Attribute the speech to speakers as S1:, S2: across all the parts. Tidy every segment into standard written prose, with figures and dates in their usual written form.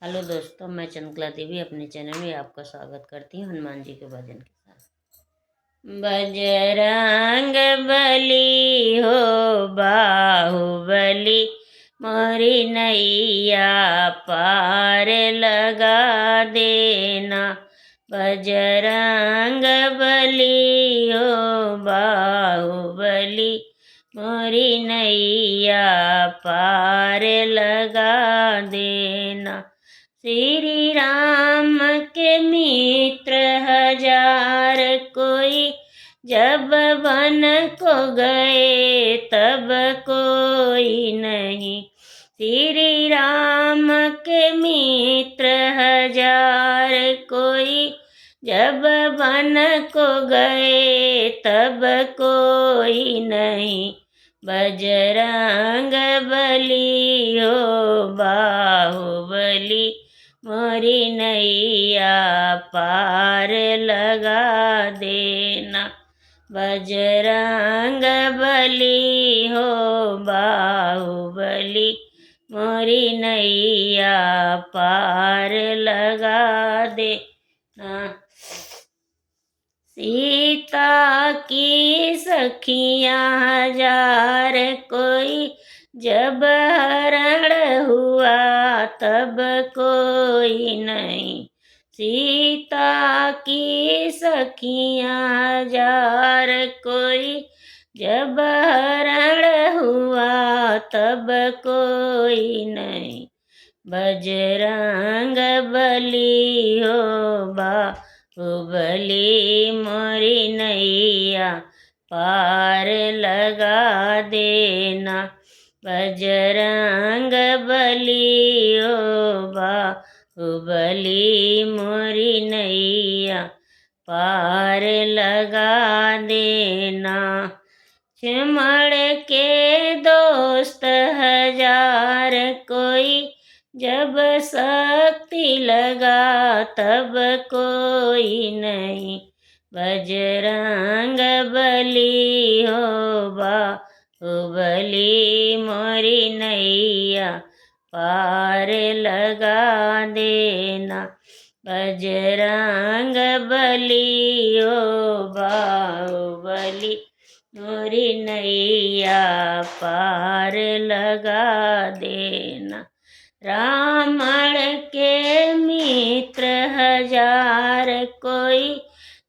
S1: Hello दोस्तों, मैं चंद्रकला देवी अपने चैनल में आपका स्वागत करती हूँ हनुमान जी के भजन के साथ। बजरंग बली हो बाहुबली, मोरी नैया पार लगा देना। बजरंग बली हो बाहुबली, मोरी नैया पार लगा देना। श्री राम के मित्र हजार कोई, जब वन को गए तब कोई नहीं। श्री राम के मित्र हजार कोई, जब वन को गए तब कोई नहीं। बजरंग बली हो बाहुबली, मोरी नैया पार लगा देना। बजरंग बली हो बाहुबली, मोरी नैया पार लगा देना। सीता की सखियाँ हजार कोई, जब हरण हुआ तब कोई नहीं। सीता की सखियाँ हजार कोई, जब हरण हुआ तब कोई नहीं। बजरंग बली हो बाहुबली, मोरी नैया पार लगा देना। बजरंग बली हो बाहुबली, मोरी नैया पार लगा देना। चिमड़ के दोस्त हजार कोई, जब शक्ति लगा तब कोई नहीं। बजरंग बली हो बाहुबली, मोरी नैया पार लगा देना। बजरंग बली हो बाहुबली, मोरी नैया पार लगा देना। रावण के मित्र हजार कोई,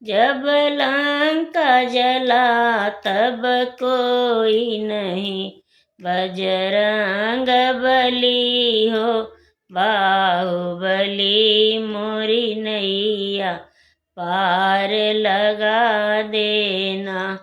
S1: जब लंका जला तब कोई नहीं। बजरंग बली हो बाहुबली, मोरी नैया पार लगा देना।